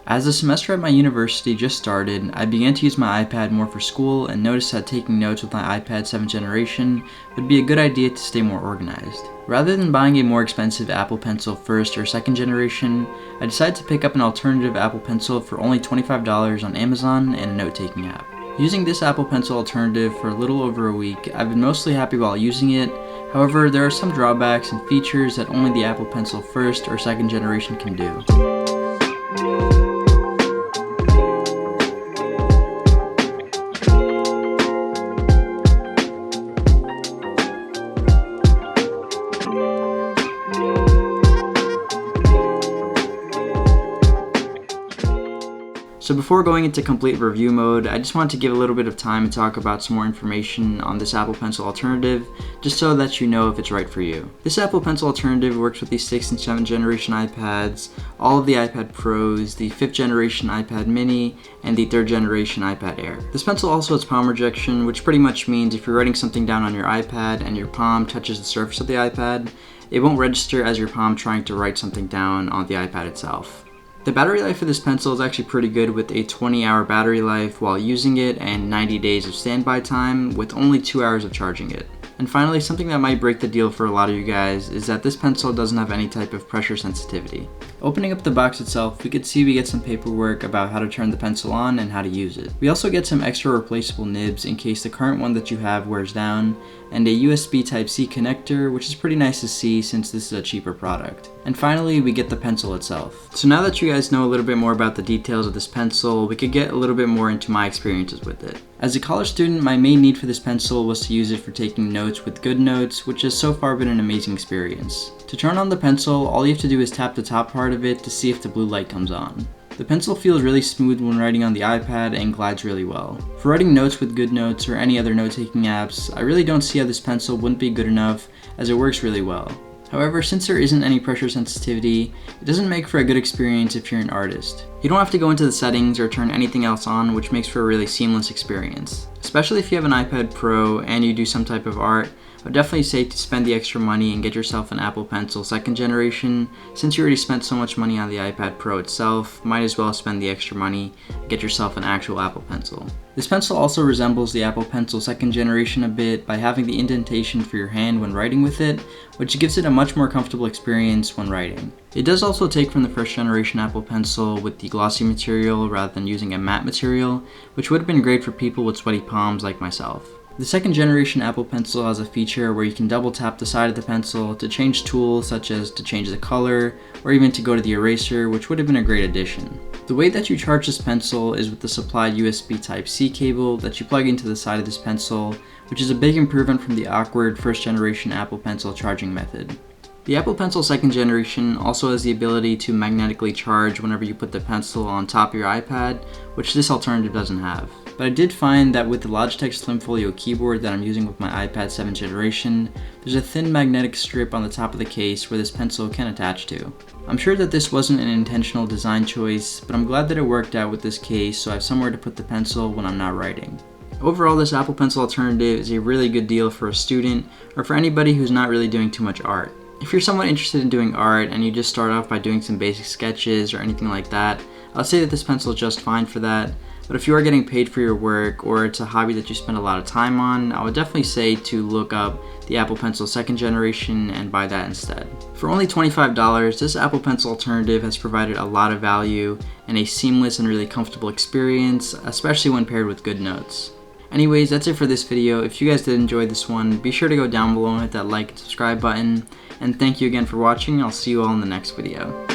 As the semester at my university just started, I began to use my iPad more for school and noticed that taking notes with my iPad 7th generation would be a good idea to stay more organized. Rather than buying a more expensive Apple Pencil 1st or 2nd generation, I decided to pick up an alternative Apple Pencil for only $25 on Amazon and a note-taking app. Using this Apple Pencil alternative for a little over a week, I've been mostly happy while using it. However, there are some drawbacks and features that only the Apple Pencil 1st or 2nd generation can do. So before going into complete review mode, I just wanted to give a little bit of time and talk about some more information on this Apple Pencil alternative, just so that you know if it's right for you. This Apple Pencil alternative works with the 6th and 7th generation iPads, all of the iPad Pros, the 5th generation iPad mini, and the 3rd generation iPad Air. This pencil also has palm rejection, which pretty much means if you're writing something down on your iPad and your palm touches the surface of the iPad, it won't register as your palm trying to write something down on the iPad itself. The battery life for this pencil is actually pretty good, with a 20-hour battery life while using it and 90 days of standby time with only 2 hours of charging it. And finally, something that might break the deal for a lot of you guys is that this pencil doesn't have any type of pressure sensitivity. Opening up the box itself, we get some paperwork about how to turn the pencil on and how to use it. We also get some extra replaceable nibs in case the current one that you have wears down, and a USB Type-C connector, which is pretty nice to see since this is a cheaper product. And finally, we get the pencil itself. So now that you guys know a little bit more about the details of this pencil, we could get a little bit more into my experiences with it. As a college student, my main need for this pencil was to use it for taking notes with GoodNotes, which has so far been an amazing experience. To turn on the pencil, all you have to do is tap the top part of it to see if the blue light comes on. The pencil feels really smooth when writing on the iPad and glides really well. For writing notes with GoodNotes or any other note-taking apps, I really don't see how this pencil wouldn't be good enough, as it works really well. However, since there isn't any pressure sensitivity, it doesn't make for a good experience if you're an artist. You don't have to go into the settings or turn anything else on, which makes for a really seamless experience. Especially if you have an iPad Pro and you do some type of art, I would definitely say to spend the extra money and get yourself an Apple Pencil 2nd generation. Since you already spent so much money on the iPad Pro itself, might as well spend the extra money and get yourself an actual Apple Pencil. This pencil also resembles the Apple Pencil 2nd generation a bit by having the indentation for your hand when writing with it, which gives it a much more comfortable experience when writing. It does also take from the 1st generation Apple Pencil with the glossy material rather than using a matte material, which would have been great for people with sweaty palms like myself. The 2nd generation Apple Pencil has a feature where you can double tap the side of the pencil to change tools, such as to change the color or even to go to the eraser, which would have been a great addition. The way that you charge this pencil is with the supplied USB Type-C cable that you plug into the side of this pencil, which is a big improvement from the awkward 1st generation Apple Pencil charging method. The Apple Pencil 2nd generation also has the ability to magnetically charge whenever you put the pencil on top of your iPad, which this alternative doesn't have. But I did find that with the Logitech Slim Folio keyboard that I'm using with my iPad 7th generation, there's a thin magnetic strip on the top of the case where this pencil can attach to. I'm sure that this wasn't an intentional design choice, but I'm glad that it worked out with this case so I have somewhere to put the pencil when I'm not writing. Overall, this Apple Pencil alternative is a really good deal for a student or for anybody who's not really doing too much art. If you're someone interested in doing art and you just start off by doing some basic sketches or anything like that, I'll say that this pencil is just fine for that. But if you are getting paid for your work or it's a hobby that you spend a lot of time on, I would definitely say to look up the Apple Pencil 2nd generation and buy that instead. For only $25, this Apple Pencil alternative has provided a lot of value and a seamless and really comfortable experience, especially when paired with GoodNotes. Anyways, that's it for this video. If you guys did enjoy this one, be sure to go down below and hit that like and subscribe button. And thank you again for watching. I'll see you all in the next video.